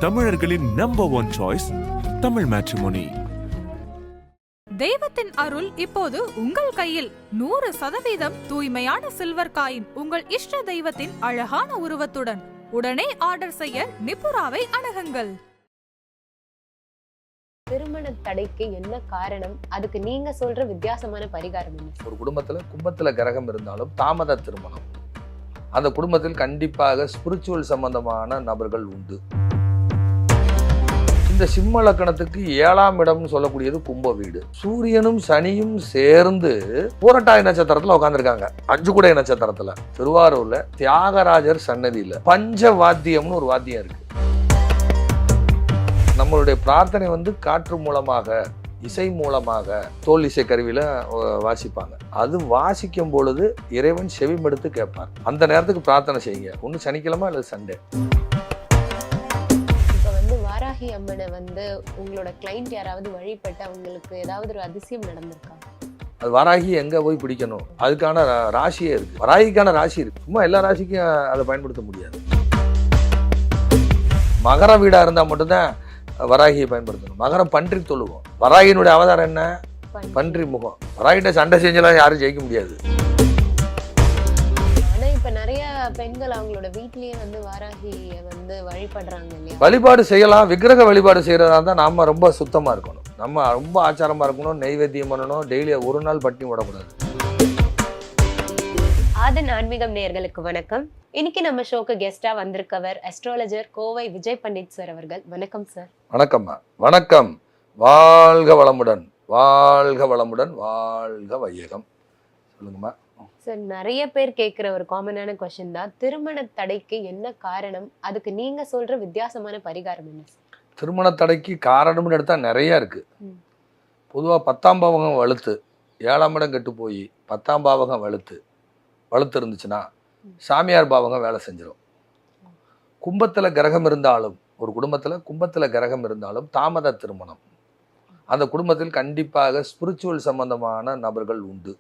தமிழர்களின் number one choice Tamil matrimony. தெய்வத்தின் அருள் இப்போது உங்கள் கையில். 100% தூய்மையான சில்வர் காயின் உங்கள் இஷ்ட தெய்வத்தின் அழகான உருவத்துடன் உடனே ஆர்டர் செய்ய நிபுராவை அணுகுங்கள். திருமண தடைக்கு என்ன காரணம்? அதுக்கு நீங்க சொல்ற வித்தியாசமான பரிகாரம் என்ன? ஒரு குடும்பத்துல கும்பத்துல கிரகம் இருந்தாலும் தாமத திருமணம், அந்த குடும்பத்தில் கண்டிப்பாக ஸ்பிரிச்சுவல் சம்பந்தமான நபர்கள் உண்டு. இந்த சிம்ம லக்கணத்துக்கு 7ஆம் இடம்னு சொல்லக்கூடியது கும்ப வீடு. சூரியனும் சனியும் சேர்ந்து பூரட்டாதி நட்சத்திரத்துல உட்காந்துருக்காங்க, 5 குடை நட்சத்திரத்துல. திருவாரூர்ல தியாகராஜர் சன்னதியில பஞ்ச வாத்தியம்னு ஒரு வாத்தியம் இருக்கு. நம்மளுடைய பிரார்த்தனை காற்று மூலமாக, இசை மூலமாக, தோல் இசை கருவியில வாசிப்பாங்க. அது வாசிக்கும் பொழுது இறைவன் செவிமெடுத்து கேட்பார். அந்த நேரத்துக்கு பிரார்த்தனை செய்யுங்க. ஒன்று சனிக்கிழமை அல்லது சண்டே. வாராகி அம்மனை உங்களோட கிளைண்ட் யாராவது வழிபட்டு அவங்களுக்கு ஏதாவது ஒரு அதிசயம் நடந்திருக்கா? அது வராகி எங்க போய் பிடிக்கணும், அதுக்கான ராசியே இருக்கு. வராகிக்கான ராசி இருக்கு. சும்மா எல்லா ராசிக்கும் அதை பயன்படுத்த முடியாது. மகர வீடா இருந்தா மட்டும்தான் வராகியை பயன்படுத்தணும். மகரம் பன்றி தொழுவோம். வராகியினுடைய அவதாரம் என்ன? பன்றி முகம். வராகிட்ட சண்டை செஞ்செல்லாம் யாரும் ஜெயிக்க முடியாது. ஆனா இப்ப நிறைய பெண்கள் அவங்களோட வீட்லயே வாராகிய வழிபடுறாங்க இல்லையா? வழிபாடு செய்யலாம். விக்கிரக வழிபாடு செய்யறதா இருந்தா நாம ரொம்ப சுத்தமா இருக்கணும். நம்ம ரொம்ப ஆச்சாரமா இருக்கணும். நெய்வேத்தியம் பண்ணணும். டெய்லி ஒரு நாள் பட்டினி விடக்கூடாது. ஆதன் ஆன்மீகம் நேயர்களுக்கு வணக்கம். இன்னைக்கு நம்ம ஷோக்கு கெஸ்டா வந்திருக்கவர் அஸ்ட்ராலஜர் கோவை விஜய் பண்டிட் சார் அவர்கள். வணக்கம் சார். வணக்கம்மா. வணக்கம். வாழ்க வளமுடன், வாழ்க வளமுடன், வாழ்க வையகம். சொல்லுங்கம்மா. சார், நிறைய பேர் கேட்குற ஒரு காமனான கொஸ்டின் தான், திருமண தடைக்கு என்ன காரணம்? அதுக்கு நீங்க சொல்ற வித்தியாசமான பரிகாரம் என்ன? திருமண தடைக்கு காரணம்னு எடுத்தா நிறைய இருக்கு. பொதுவாக 10ஆம் பாவகம் வலுத்து 7ஆம் இடம் கெட்டு போய் 10ஆம் பாவகம் வலுத்து இருந்துச்சுன்னா சாமியார் பாவகம் வேலை செஞ்சிடும். கும்பத்துல கிரகம் இருந்தாலும், ஒரு குடும்பத்துல கும்பத்துல கிரகம் இருந்தாலும் தாமத திருமணம், அந்த குடும்பத்தில் கண்டிப்பாக ஸ்பிரிச்சுவல் சம்பந்தமான நபர்கள் உண்டு.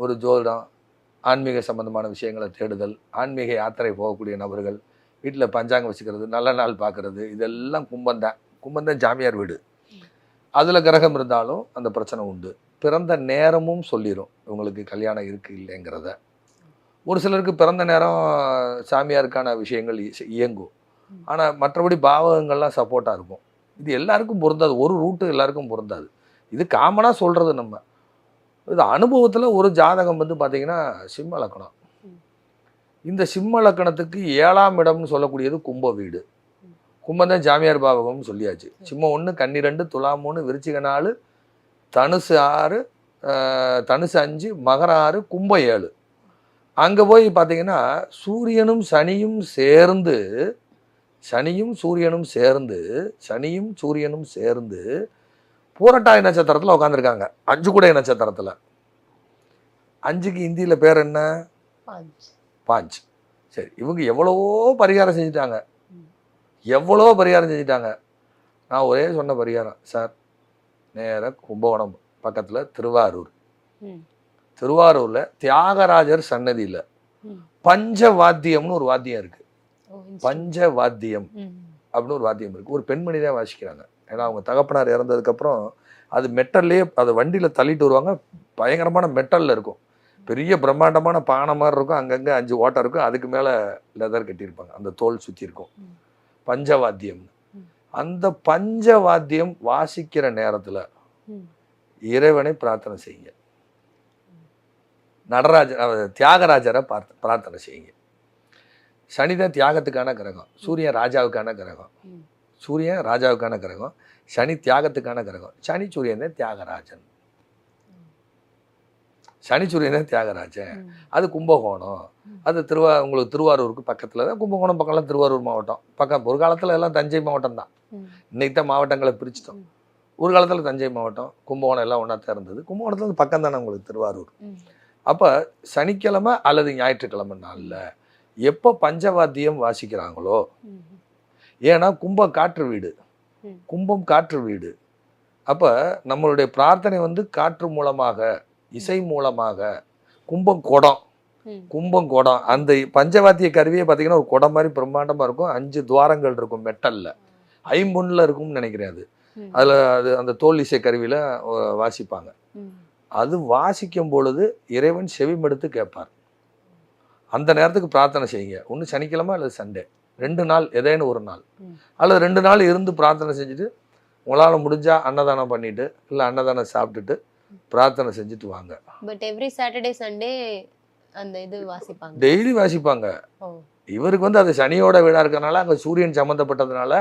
ஒரு ஜோதிடம், ஆன்மீக சம்பந்தமான விஷயங்களை தேடுதல், ஆன்மீக யாத்திரை போகக்கூடிய நபர்கள், வீட்டில் பஞ்சாங்கம் வச்சுக்கிறது, நல்ல நாள் பார்க்கறது, இதெல்லாம் கும்பந்தான் ஜாமியார் வீடு. அதில் கிரகம் இருந்தாலும் அந்த பிரச்சனை உண்டு. பிறந்த நேரமும் சொல்லிடும் இவங்களுக்கு கல்யாணம் இருக்கு இல்லைங்கிறத. ஒரு சிலருக்கு பிறந்த நேரம் சாமியாருக்கான விஷயங்கள் இயங்கும். ஆனால் மற்றபடி பாவகங்கள்லாம் சப்போர்ட்டாக இருக்கும். இது எல்லாருக்கும் பொருந்தாது. ஒரு ரூட்டு எல்லாருக்கும் பொருந்தாது. இது காமனாக சொல்கிறது. நம்ம இது அனுபவத்தில் ஒரு ஜாதகம் பார்த்தீங்கன்னா சிம்ம லக்கணம். இந்த சிம்ம லக்கணத்துக்கு 7ஆம் இடம்னு சொல்லக்கூடியது கும்ப வீடு. கும்பந்தான் ஜாமியார் பாவகம்னு சொல்லியாச்சு. சிம்மம் 1, கன்னி 2, துலாம் 3, விருச்சிக 4, தனுசு 6, தனுசு 5, மகரம் 6, கும்பம் 7. அங்கே போய் பார்த்தீங்கன்னா சூரியனும் சனியும் சேர்ந்து பூரட்டாதி நட்சத்திரத்தில் உட்காந்துருக்காங்க, 5 குடை நட்சத்திரத்தில். 5க்கு இந்தியில் பேர் என்ன? பாஞ்ச். சரி, இவங்க எவ்வளவோ பரிகாரம் செஞ்சுட்டாங்க. நான் ஒரே சொன்ன பரிகாரம் சார், நேராக கும்பகோணம் பக்கத்தில் திருவாரூரில் தியாகராஜர் சன்னதியில் பஞ்ச வாத்தியம்னு ஒரு வாத்தியம் இருக்கு. பஞ்ச வாத்தியம் அப்படின்னு ஒரு வாத்தியம் இருக்கு. ஒரு பெண்மணி தான் வாசிக்கிறாங்க. ஏன்னா அவங்க தகப்பனார் இறந்ததுக்கப்புறம் அது மெட்டல்லே, அதை வண்டியில் தள்ளிட்டு வருவாங்க. பயங்கரமான மெட்டலில் இருக்கும். பெரிய பிரம்மாண்டமான பானை மாதிரி இருக்கும். அங்கங்கே 5 ஓட்டை இருக்கும். அதுக்கு மேலே லெதர் கட்டியிருப்பாங்க. அந்த தோல் சுற்றி இருக்கும். பஞ்சவாத்தியம். அந்த பஞ்சவாத்தியம் வாசிக்கிற நேரத்தில் இறைவனை பிரார்த்தனை செய்யுங்க. தியாகராஜரை பிரார்த்தனை செய்யுங்க. சனிதான் தியாகத்துக்கான கிரகம். சூரியன் ராஜாவுக்கான கிரகம். சனி தியாகத்துக்கான கிரகம். சனி சூரியன் தியாகராஜன். அது கும்பகோணம். அது உங்களுக்கு திருவாரூருக்கு பக்கத்தில் தான். கும்பகோணம் பக்கம்லாம் திருவாரூர் மாவட்டம் பக்கம். ஒரு காலத்தில் எல்லாம் தஞ்சை மாவட்டம் தான். இன்னைக்கு தான் மாவட்டங்களை பிரிச்சிட்டோம். ஒரு காலத்தில் தஞ்சை மாவட்டம், கும்பகோணம் எல்லாம் ஒன்றா தான் இருந்தது. கும்பகோணத்துல பக்கம் தானே உங்களுக்கு திருவாரூர். அப்போ சனிக்கிழமை அல்லது ஞாயிற்றுக்கிழமை நாளில் எப்போ பஞ்சவாத்தியம் வாசிக்கிறாங்களோ, ஏன்னா கும்பம் காற்று வீடு. அப்போ நம்மளுடைய பிரார்த்தனை காற்று மூலமாக, இசை மூலமாக. கும்பம் குடம். கும்பம் குடம். அந்த பஞ்சவாத்திய கருவியே பார்த்தீங்கன்னா ஒரு குடம் மாதிரி பிரம்மாண்டமாக இருக்கும். 5 துவாரங்கள் இருக்கும் மெட்டலில், ஐம்பொன்னில் இருக்கும்னு நினைக்கிறேன். அது அந்த தோல் இசை கருவியில் வாசிப்பாங்க. அது வாசிக்கும் பொழுது இறைவன் செவிமெடுத்து கேட்பார். அந்த நேரத்துக்கு பிரார்த்தனை செய்யுங்க. ஒன்று சனிக்கிழமை அல்லது சண்டே, 2 நாள் ஏதேனும் ஒரு நாள் அல்லது 2 நாள் இருந்து பிரார்த்தனை செஞ்சுட்டு உங்களால் முடிஞ்சா அன்னதானம் பண்ணிட்டு இல்லை அன்னதானம் சாப்பிட்டுட்டு பிரார்த்தனை செஞ்சுட்டு வாங்க. பட் எவ்ரி சாட்டர்டே சண்டே அந்த இது வாசிப்பாங்க, டெய்லி வாசிப்பாங்க. இவருக்கு அது சனியோட வீடா இருக்கறனால அங்கே சூரியன் சம்மந்தப்பட்டதுனால,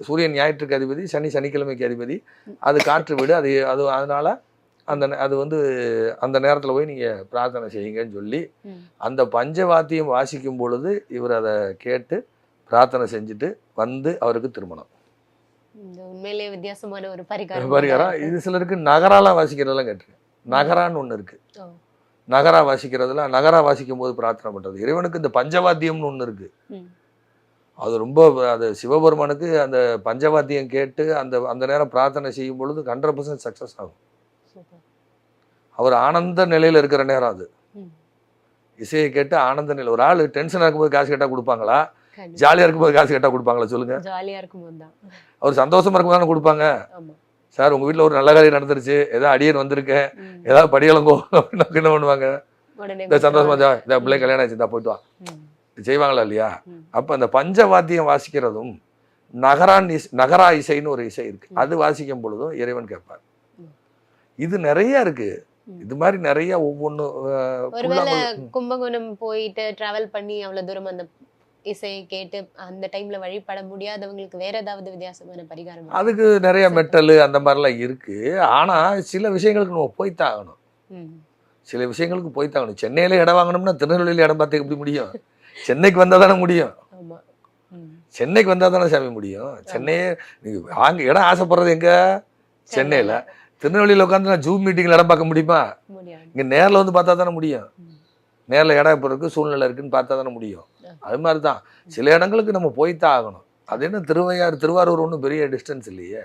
சூரியன் ஞாயிற்றுக்கு அதிபதி, சனி சனிக்கிழமைக்கு அதிபதி, அது காற்று வீடு. அதனால அது அந்த நேரத்தில் போய் நீங்கள் பிரார்த்தனை செய்யுங்கன்னு சொல்லி அந்த பஞ்சவாத்தியம் வாசிக்கும் பொழுது இவர் அதை கேட்டு பிரார்த்தனை செஞ்சுட்டு அவருக்கு திருமணம். உண்மையிலேயே வித்தியாசமான ஒரு பரிகாரம். இது சிலருக்கு நகராலாம் வாசிக்கிறதெல்லாம் கேட்டிருக்கேன். நகரான்னு ஒன்று இருக்கு. நகரா வாசிக்கிறதுல நகரா வாசிக்கும் போது பிரார்த்தனை பண்றது. இறைவனுக்கு இந்த பஞ்சவாத்தியம்னு ஒன்று இருக்கு. அது ரொம்ப அது சிவபெருமானுக்கு அந்த பஞ்சவாத்தியம் கேட்டு அந்த நேரம் பிரார்த்தனை செய்யும் பொழுது 100% சக்சஸ் ஆகும். அவர் ஆனந்த நிலையில இருக்கிற நேரம் அது. இசையை கேட்டு ஆனந்த நிலை. ஒரு ஆள் டென்ஷனா இருக்கும்போது காசு கேட்டா கொடுப்பாங்களா? ஜாலியா இருக்கும்போது காசு கேட்டா கொடுப்பாங்களா சொல்லுங்க? ஜாலியா இருக்கும்போது தான். அவர் சந்தோஷமா இருக்கும்போது தானே கொடுப்பாங்க. சார் உங்க வீட்டுல ஒரு நல்ல காரியம் நடந்துருச்சு, ஏதாவது அடியன் வந்திருக்கேன், ஏதாவது படியலங்கோ அப்படின்னு என்ன பண்ணுவாங்க? இந்த சந்தோஷமா இந்த பிள்ளை கல்யாணம் ஆச்சு, இந்த போயிட்டு வா செய்வாங்களா இல்லையா? அப்ப அந்த பஞ்சவாத்தியம் வாசிக்கிறதும் நகரா இசைன்னு ஒரு இசை இருக்கு. அது வாசிக்கும் பொழுதும் இறைவன் கேட்பார். இது நிறைய இருக்கு. இது மாதிரி நிறைய ஒவ்வொன்னு. ஒருவேளை கும்பகோணம் போயிட்டு டிராவல் பண்ணி அவ்வளவு தூரம் அந்த இசையை கேட்டு அந்த டைம்ல வழிபட முடியாதவங்களுக்கு வேற ஏதாவது வித்தியாசமான பரிகாரம்? அதுக்கு நிறைய மெட்டல் அந்த மாதிரிலாம் இருக்கு. ஆனா சில விஷயங்களுக்கு நம்ம போய்த்தான் ஆகணும். சில விஷயங்களுக்கு போய்த்தான் ஆகணும். சென்னையில இடம் வாங்கணும்னா திருநெல்வேலியில் இடம் பார்த்து எப்படி முடியும்? சென்னைக்கு வந்தா தானே முடியும். சென்னைக்கு வந்தா தானே சாமி முடியும். சென்னையே நீங்க வாங்க இடம் ஆசைப்படுறது எங்க? சென்னையில. திருநெல்வேலியில் உட்காந்து நான் ஜூம் மீட்டிங்ல இடம் பார்க்க முடியுமா? இங்க நேரில் பார்த்தா தானே முடியும். நேரில் இடம் இப்போ இருக்கு, சூழ்நிலை இருக்குன்னு பார்த்தா தானே முடியும். அது மாதிரி தான் சில இடங்களுக்கு நம்ம போய்த்தான் ஆகணும். அது என்ன திருவாரூர் ஒன்றும் பெரிய டிஸ்டன்ஸ் இல்லையே,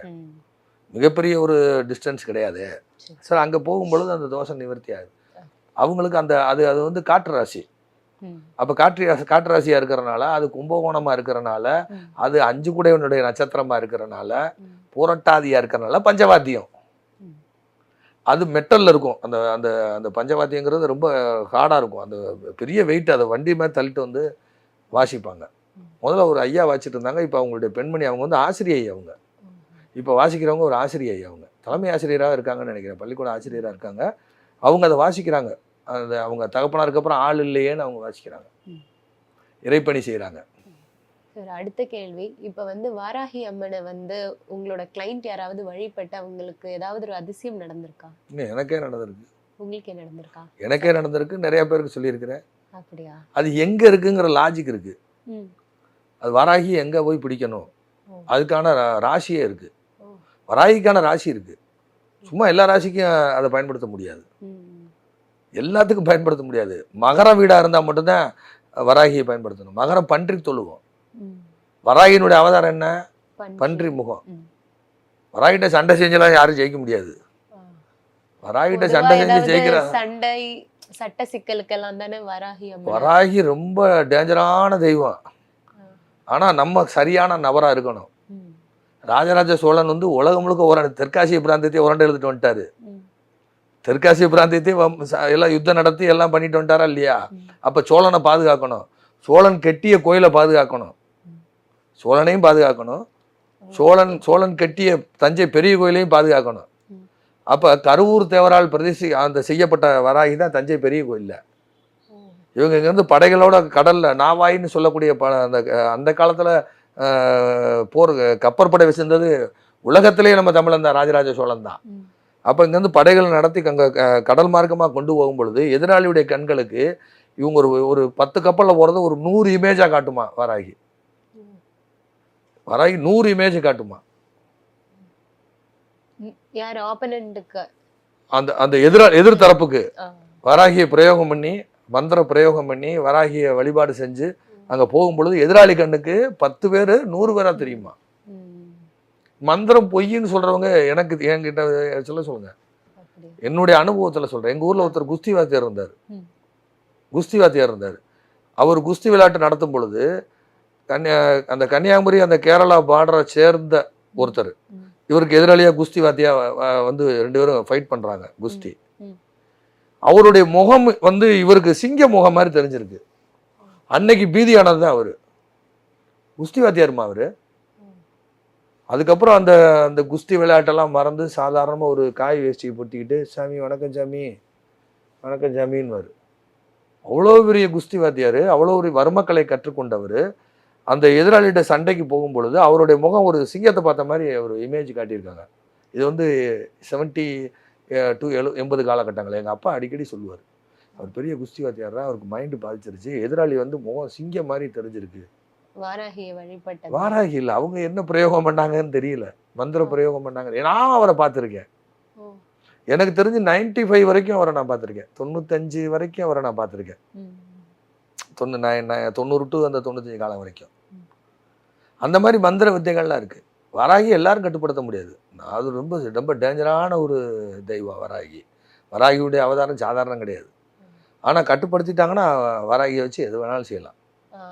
மிகப்பெரிய ஒரு டிஸ்டன்ஸ் கிடையாது சார். அங்கே போகும்பொழுது அந்த தோஷம் நிவர்த்தி ஆகுது. அவங்களுக்கு அது காற்று ராசி. அப்போ காற்று ராசியா இருக்கிறனால, அது கும்பகோணமா இருக்கிறனால, அது 5 குடையவனுடைய நட்சத்திரமா இருக்கிறனால, புரட்டாதியா இருக்கிறனால பஞ்சவாத்தியம் அது மெட்டல்ல இருக்கும். அந்த அந்த அந்த பஞ்சவாத்தியங்கிறது ரொம்ப ஹார்டா இருக்கும். அந்த பெரிய வெயிட், அதை வண்டி மாதிரி தள்ளிட்டு வாசிப்பாங்க. முதல்ல ஒரு ஐயா வாசிட்டு இருந்தாங்க. இப்போ அவங்களுடைய பெண்மணி அவங்க ஆசிரியை. அவங்க இப்போ வாசிக்கிறவங்க ஒரு ஆசிரியை. அவங்க தலைமை ஆசிரியராக இருக்காங்கன்னு நினைக்கிறேன், பள்ளிக்கூட ஆசிரியராக இருக்காங்க. அவங்க அதை வாசிக்கிறாங்க. அவங்க தகப்பனாருக்கு அப்புறம் ஆள் இல்லையேன்னு அவங்க வாசிக்கிறாங்க, இறைப்பணி செய்கிறாங்க. சார் அடுத்த கேள்வி, இப்போ வாராகி அம்மனை உங்களோட கிளைண்ட் யாராவது வழிபட்டு அவங்களுக்கு ஏதாவது ஒரு அதிசயம் நடந்திருக்கா? எனக்கே நடந்திருக்கு. உங்களுக்கே நடந்திருக்கா? எனக்கே நடந்திருக்கு, நிறைய பேருக்கு சொல்லியிருக்கிறேன். அப்படியா? அது எங்க இருக்குங்கிற லாஜிக் இருக்கு. அது வராகி எங்க போய் பிடிக்கணும், அதுக்கான ராசியே இருக்கு. வராகிக்கான ராசி இருக்கு. சும்மா எல்லா ராசிக்கும் அதை பயன்படுத்த முடியாது, எல்லாத்துக்கும் பயன்படுத்த முடியாது. மகர வீடா இருந்தா மட்டும்தான் வராகியை பயன்படுத்தணும். மகரம் பன்றி தொழுவோம். வராகியினுடைய அவதாரம் என்ன? பன்றி முகம். வராகிட்ட சண்டை செஞ்செல்லாம் யாரும் ஜெயிக்க முடியாது. வராகிட்ட சண்டை செஞ்சு ஜெயிக்கிற சண்டை சட்ட சிக்கலுக்கெல்லாம் தானே வராகி. வராகி ரொம்ப டேஞ்சரான தெய்வம். ஆனா நம்ம சரியான நபரா இருக்கணும். ராஜராஜ சோழன் உலகம் முழுக்க தெற்காசிய பிராந்தியத்தை உரண்டை எழுதிட்டு வந்துட்டாரு. தெற்காசிய பிராந்தியத்தை எல்லாம் யுத்தம் நடத்தி எல்லாம் பண்ணிட்டு வந்துட்டாரா இல்லையா? அப்ப சோழனை பாதுகாக்கணும். சோழன் கெட்டிய கோயிலை பாதுகாக்கணும், சோழனையும் பாதுகாக்கணும். சோழன் கெட்டிய தஞ்சை பெரிய கோயிலையும் பாதுகாக்கணும். அப்ப கருவூர் தேவரால் அந்த செய்யப்பட்ட வராகி தான் தஞ்சை பெரிய கோயில்ல. இவங்க இங்கிருந்து படைகளோட கடல்ல நாவாயின்னு சொல்லக்கூடிய அந்த காலத்துல போர் கப்பற்படை வச்சிருந்தது உலகத்திலேயே நம்ம தமிழன் தான், ராஜராஜ சோழன் தான். அப்ப இங்கிருந்து படைகள் நடத்தி அங்க கடல் மார்க்கமா கொண்டு போகும் பொழுது எதிராளியுடைய கண்களுக்கு இவங்க ஒரு 10 கப்பல்ல போறது ஒரு 100 இமேஜா காட்டுமா வராகி. வராகி 100 இமேஜ் காட்டுமா. யார் ஆப்போனன்ட்க்கு? அந்த எதிர் தரப்புக்கு வராகியை பிரயோகம் பண்ணி, மந்திர பிரயோகம் பண்ணி வராகியை வழிபாடு செஞ்சு அங்க போகும் பொழுது எதிராளி கண்ணுக்கு 10 பேர் 100 பேரா தெரியுமா. மந்திரம் பொய்ன்னு சொல்றவங்க என்கிட்ட சொல்லுங்க. என்னுடைய அனுபவத்துல சொல்றேன். எங்க ஊர்ல ஒருத்தர் குஸ்தி வாத்தியார் இருந்தார். குஸ்தி வாத்தியார் இருந்தார். அவர் குஸ்தி விளையாட்டு நடத்தும் பொழுது அந்த கன்னியாகுமரி அந்த கேரளா பார்டரை சேர்ந்த ஒருத்தர் இவருக்கு எதிராளியாக குஸ்தி வாத்தியா வந்து 2 பேரும் ஃபைட் பண்ணுறாங்க குஸ்தி. அவருடைய முகம் வந்து இவருக்கு சிங்க முகம் மாதிரி தெரிஞ்சிருக்கு. அன்னைக்கு பீதியானது தான் அவர். குஸ்தி வாத்தியாருமா அவர். அதுக்கப்புறம் அந்த அந்த குஸ்தி விளையாட்டெல்லாம் மறந்து சாதாரணமாக ஒரு காய் வேஷ்டியை பொட்டிக்கிட்டு சாமி வணக்கம் சாமி வணக்கம் சாமின்னு. அவ்வளோ பெரிய குஸ்தி வாத்தியார், அவ்வளோ ஒரு வர்மக்கலை கற்றுக்கொண்டவர். அந்த எதிராளிகிட்ட சண்டைக்கு போகும் பொழுது அவருடைய முகம் ஒரு சிங்கத்தை பார்த்த மாதிரி ஒரு இமேஜ் காட்டியிருக்காங்க. இது வந்து 70 to 80 காலகட்டங்கள். எங்கள் அப்பா அடிக்கடி சொல்லுவார், அவர் பெரிய குஸ்தி வாத்தியார் தான், அவருக்கு மைண்டு பாதிச்சிருச்சு, எதிராளி வந்து முகம் சிங்கம் மாதிரி தெரிஞ்சிருக்கு. வாராகியை வழிபட்ட வாராகி இல்லை, அவங்க என்ன பிரயோகம் பண்ணாங்கன்னு தெரியல, மந்திர பிரயோகம் பண்ணாங்க. நான் அவரை பார்த்துருக்கேன். எனக்கு தெரிஞ்சு 95 வரைக்கும் அவரை நான் பார்த்துருக்கேன். 95 வரைக்கும் அவரை நான் பார்த்துருக்கேன். 90 to அந்த 95 காலம் வரைக்கும். அந்த மாதிரி மந்திர வித்தைகள்லாம் இருக்குது. வராகி எல்லாரும் கட்டுப்படுத்த முடியாது. அது ரொம்ப ரொம்ப டேஞ்சரான ஒரு தெய்வம் வராகி. வராகியுடைய அவதாரம் சாதாரணம் கிடையாது. ஆனால் கட்டுப்படுத்திட்டாங்கன்னா வராகியை வச்சு எது வேணாலும் செய்யலாம்.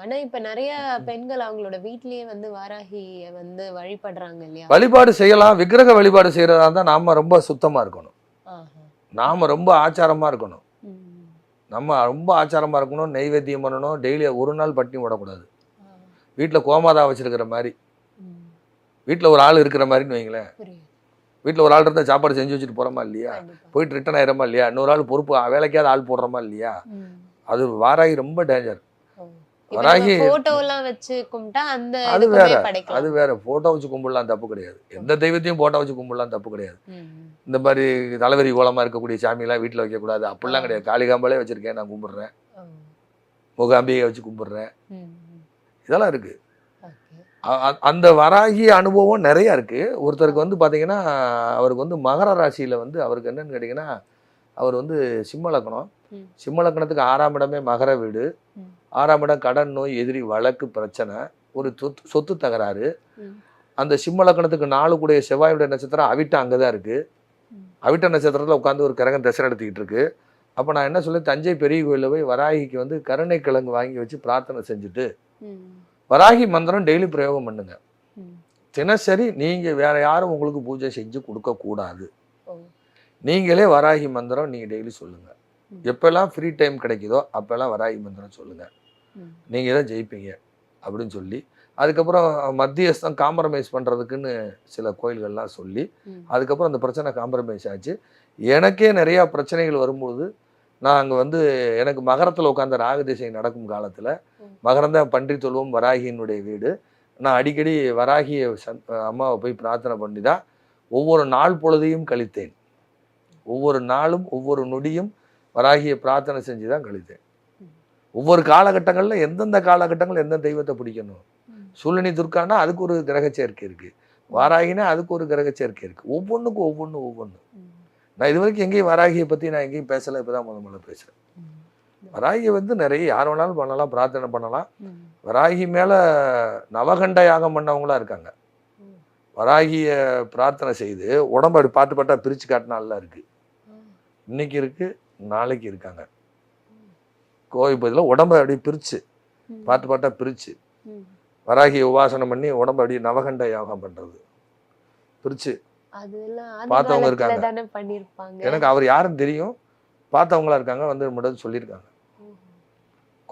ஆனா இப்ப நிறைய பெண்கள் அவங்களோட வீட்லயே வந்து வாராகிய வந்து வழிபடுறாங்க இல்லையா? வழிபாடு செய்யலாம். விக்கிரக வழிபாடு செய்யறதா இருந்தால் நாம ரொம்ப சுத்தமா இருக்கணும். நாம ரொம்ப ஆச்சாரமா இருக்கணும். நம்ம ரொம்ப ஆச்சாரமா இருக்கணும். நெய்வேத்தியம் பண்ணணும். டெய்லி ஒரு நாள் பட்டினி விடக்கூடாது. வீட்டில் கோமாதா வச்சிருக்கிற மாதிரி, வீட்டில் ஒரு ஆள் இருக்கிற மாதிரின்னு வைங்களேன். வீட்டில் ஒரு ஆள் இருந்தால் சாப்பாடு செஞ்சு வச்சுட்டு போகிறோமா இல்லையா? போயிட்டு ரிட்டர்ன் ஆயிரமா இல்லையா? இன்னொரு ஆள் பொறுப்பு வேலைக்காவது ஆள் போடுறோமா இல்லையா? அது வாராகி ரொம்ப டேஞ்சர். வராகி போட்டோலாம் வச்சு கும்பிட்டா அந்த அது வேற, அது வேற. போட்டோ வச்சு கும்பிடலாம் தப்பு கிடையாது. எந்த தெய்வத்தையும் போட்டோ வச்சு கும்பிடலாம் தப்பு கிடையாது. இந்த மாதிரி தலைவரி கோலமா இருக்கக்கூடிய சாமியெல்லாம் வீட்டில் வைக்கக்கூடாது அப்படிலாம் கிடையாது. காளிகாம்பாலே வச்சிருக்கேன், நான் கும்பிடுறேன். முகாம்பிகை வச்சு கும்பிடுறேன். இதெல்லாம் இருக்கு. அந்த வராகி அனுபவம் நிறைய இருக்கு. ஒருத்தருக்கு வந்து பார்த்தீங்கன்னா, அவருக்கு வந்து மகர ராசியில் வந்து அவருக்கு என்னன்னு கேட்டிங்கன்னா, அவர் வந்து சிம்ம லக்னம். சிம்ம லக்னத்துக்கு 6ஆம் இடமே மகர வீடு. 6ஆம் இடம் கடன், நோய், எதிரி, வழக்கு, பிரச்சனை, ஒரு சொத்து தகராறு. அந்த சிம்ம லக்னத்துக்கு 4 கூடிய செவ்வாயுடைய நட்சத்திரம் அவிட்டம் அங்கே தான் இருக்குது. அவிட்ட நட்சத்திரத்தில் உட்காந்து ஒரு கிரகம் தசை நடத்திக்கிட்டு இருக்கு. அப்போ நான் என்ன சொல்ல, தஞ்சை பெரிய கோயிலில் போய் வராகிக்கு வந்து கருணை கிழங்கு வாங்கி வச்சு பிரார்த்தனை செஞ்சுட்டு வராகி மந்திரம் டெய்லி பிரயோகம் பண்ணுங்க. தினசரி நீங்கள் வேற யாரும் உங்களுக்கு பூஜை செஞ்சு கொடுக்கக்கூடாது. நீங்களே வராகி மந்திரம் நீங்கள் டெய்லி சொல்லுங்கள். எப்போல்லாம் ஃப்ரீ டைம் கிடைக்குதோ அப்போல்லாம் வராகி மந்திரம் சொல்லுங்கள். நீங்கள் தான் ஜெயிப்பீங்க அப்படின்னு சொல்லி, அதுக்கப்புறம் மத்தியஸ்தம் காம்ப்ரமைஸ் பண்ணுறதுக்குன்னு சில கோயில்கள்லாம் சொல்லி, அதுக்கப்புறம் அந்த பிரச்சனை காம்ப்ரமைஸ் ஆச்சு. எனக்கே நிறையா பிரச்சனைகள் வரும்போது நான் அங்கே வந்து எனக்கு மகரத்தில் உட்காந்த ராகு திசை நடக்கும் காலத்தில், மகரம் தான் பன்றி தொழுவம் வராகியினுடைய வீடு. நான் அடிக்கடி வராகியை அம்மாவை போய் பிரார்த்தனை பண்ணி தான் ஒவ்வொரு நாள் பொழுதையும் கழித்தேன். ஒவ்வொரு நாளும் ஒவ்வொரு நொடியும் வராகியை பிரார்த்தனை செஞ்சு தான் கழித்தேன். ஒவ்வொரு காலகட்டங்களில் எந்தெந்த காலகட்டங்கள் எந்த தெய்வத்தை பிடிக்கணும். சூழ்நிலை துர்க்கானா அதுக்கு ஒரு கிரக சேர்க்கை இருக்குது. வாராகினா அதுக்கு ஒரு கிரக சேர்க்கை இருக்குது. ஒவ்வொன்றுக்கும் ஒவ்வொன்று. நான் இது வரைக்கும் எங்கேயும் வராகியை பற்றி நான் எங்கேயும் பேசலை. இப்போ தான் முதல்ல பேசுகிறேன். வராகியை வந்து நிறைய யார் வேணாலும் பண்ணலாம், பிரார்த்தனை பண்ணலாம். வராகி மேலே நவகண்ட யாகம் பண்ணவங்களாம் இருக்காங்க. வராகியை பிரார்த்தனை செய்து உடம்பு அப்படி பாட்டு பிரித்து காட்டினாலாம் இருக்குது. இன்னைக்கு இருக்குது, நாளைக்கு இருக்காங்க. கோவில் பதில் உடம்பை அப்படியே பிரித்து பாட்டு பிரித்து வராகியை உபாசனம் பண்ணி உடம்பு அப்படியே நவகண்ட யாகம் பண்ணுறது பிரித்து பார்த்தவங்க இருக்காங்க. எனக்கு அவர் யாருன்னு தெரியும், பார்த்தவங்களா இருக்காங்க, வந்து மட்டும் சொல்லியிருக்காங்க.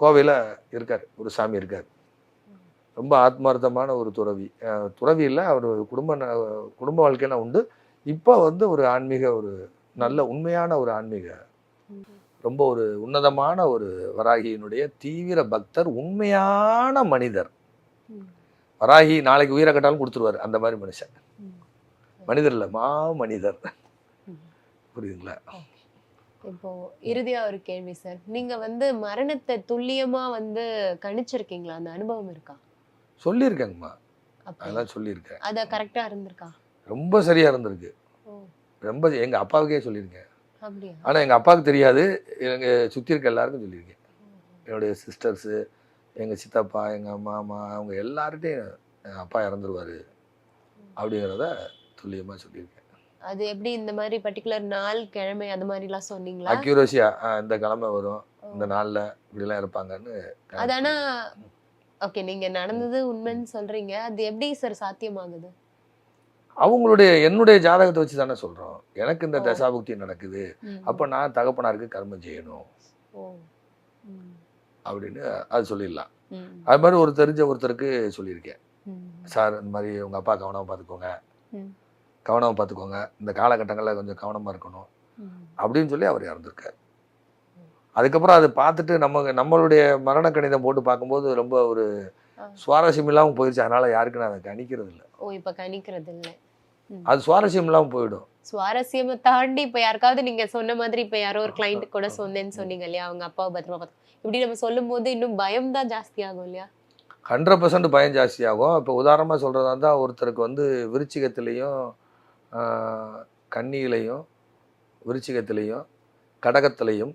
கோவையில் இருக்கார், ஒரு சாமி இருக்கார். ரொம்ப ஆத்மார்த்தமான ஒரு துறவி இல்லை, அவர் குடும்ப வாழ்க்கையெல்லாம் உண்டு. இப்போ வந்து ஒரு ஆன்மீக, ஒரு நல்ல உண்மையான ஒரு ஆன்மீக, ரொம்ப ஒரு உன்னதமான ஒரு வராகியினுடைய தீவிர பக்தர், உண்மையான மனிதர். வராகி நாளைக்கு உயிரை கட்டாலும் கொடுத்துருவார். அந்த மாதிரி மனுஷன். மனிதர் இல்லை, மனிதர். புரியுதுங்களா? இப்போ இறுதியா ஒரு கேள்வி சார், நீங்க வந்து மரணத்தை துல்லியமா வந்து கணிச்சிருக்கீங்களா? அந்த அனுபவம் இருக்கா? சொல்லியிருக்கேங்கம்மா, அதெல்லாம் சொல்லியிருக்கேன். அத கரெக்டா இருந்திருக்கா? ரொம்ப சரியா இருந்திருக்கு. ரொம்ப எங்க அப்பாவுக்கே சொல்லியிருக்கேன். ஆனா எங்க அப்பாவுக்கு தெரியாது, எங்க சுற்றி இருக்க எல்லாருக்கும் சொல்லியிருக்கேன். என்னுடைய சிஸ்டர்ஸு, எங்க சித்தப்பா, எங்க மாமா, அவங்க எல்லார்ட்டையும் அப்பா இறந்துருவாரு அப்படிங்கிறத துல்லியமாக சொல்லியிருக்கேன். அது எப்படி இந்த மாதிரி பர்டிகுலர் நாள் கிழமை அது மாதிரி எல்லாம் சொன்னீங்களா? அக்யூரஸியா இந்த கிழமை வரும், இந்த நாள்ல இப்படி எல்லாம் இருப்பாங்கன்னு. அது ஆனா ஓகே, நீங்க நடந்தது உண்மைன்னு சொல்றீங்க, அது எப்படி சார் சாத்தியமாகுது? அவங்களுடைய என்னுடைய ஜாதகத்தை வச்சு தானே சொல்றோம். எனக்கு இந்த தசாபுக்தி நடக்குது, அப்ப நான் தகப்பனாருக்கு கர்மம் செய்யணும் அப்படின்னு அது சொல்லிடலாம். அது மாதிரி ஒரு தெரிஞ்ச ஒருத்தருக்கு சொல்லியிருக்கேன், சார் இந்த மாதிரி உங்க அப்பா கவனமா பார்த்துக்கோங்க, இந்த காலகட்டங்களில் கொஞ்சம் கவனமா இருக்கணும் அப்படின்னு சொல்லி அவர் இறந்துருக்கார். அதுக்கப்புறம் அதை பார்த்துட்டு நம்மளுடைய மரண கணிதம் போட்டு பார்க்கும்போது ரொம்ப ஒரு சுவாரஸ்யம் இல்லாமல் போயிடுச்சு. அதனால யாருக்கு நான் அதை கணிக்கிறது இல்லை. இப்ப கணிக்கிறது இல்லை, அது சுவாரஸ்யம் இல்லாமல் போயிடும். சுவாரஸ்யத்தை தாண்டி இப்ப யாருக்காவது நீங்க சொன்ன மாதிரி இப்ப யாரோ ஒரு கிளைண்ட் கூட சொன்னேன்னு சொன்னீங்க இல்லையா, அவங்க அப்பாவை பத்திரமா பார்த்து, இப்படி நம்ம சொல்லும் போது இன்னும் பயம் தான் ஜாஸ்தி ஆகும் இல்லையா? 100% பயம் ஜாஸ்தியாகும். இப்போ உதாரணமாக சொல்கிறதா இருந்தால் ஒருத்தருக்கு விருச்சிகத்திலையும் கன்னியிலையும் விருச்சிகத்திலையும் கடகத்திலையும்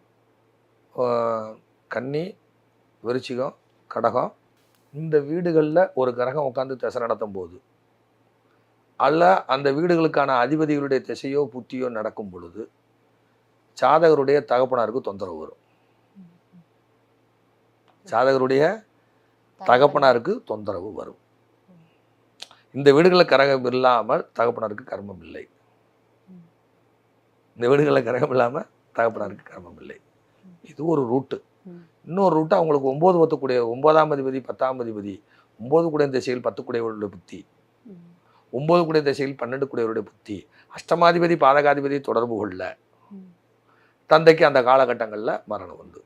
கன்னி விருச்சிகம் கடகம் இந்த வீடுகளில் ஒரு கிரகம் உட்காந்து திசை நடத்தும் போது, அல்ல அந்த வீடுகளுக்கான அதிபதிகளுடைய திசையோ புத்தியோ நடக்கும் பொழுது ஜாதகருடைய தகப்பனாருக்கு தொந்தரவு வரும். ஜாதகருடைய தகப்பனாருக்கு தொந்தரவு வரும். இந்த வீடுகளில் கரகம் இல்லாமல் தகப்பனாருக்கு கர்மம் இல்லை. இந்த வீடுகளில் கரகம் இல்லாமல் தகப்பனாருக்கு கர்மம் இல்லை. இது ஒரு ரூட்டு. இன்னொரு ரூட்டு அவங்களுக்கு 9 10 9ஆம் அதிபதி 10ஆம் அதிபதி 9 கூடிய திசையில் 10 கூடியவருடைய புத்தி, 9 கூடிய திசையில் 12 கூடியவருடைய புத்தி, அஷ்டமாதிபதி பாதகாதிபதி தொடர்பு கொள்ள தந்தைக்கு அந்த காலகட்டங்களில் மரணம் வந்து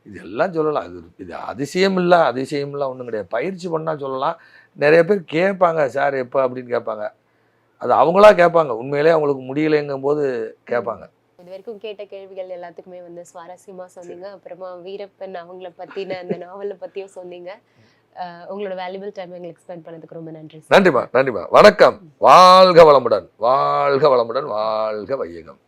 இதெல்லாம் சொல்லலாம். இது அதிசயம் இல்லை ஒன்றும் கிடையாது. பயிற்சி பண்ணால் சொல்லலாம். நிறைய பேர் கேட்பாங்க, சார் எப்போ அப்படின்னு கேட்பாங்க. அது அவங்களா கேட்பாங்க, உண்மையிலே அவங்களுக்கு முடியலைங்கும் போது கேட்பாங்க. இது வரைக்கும் கேட்ட கேள்விகள் எல்லாத்துக்குமே சுவாரஸ்யமா சொன்னீங்க. அப்புறமா வீரப்பன் அவங்கள பத்தின அந்த நாவலை பத்தியும் சொன்னீங்க. உங்களோட வேல்யூபிள் டைம் எங்களுக்கு ஸ்பெண்ட் பண்ணதுக்கு ரொம்ப நன்றி. நன்றிமா. வணக்கம். வாழ்க வளமுடன், வாழ்க வையகம்.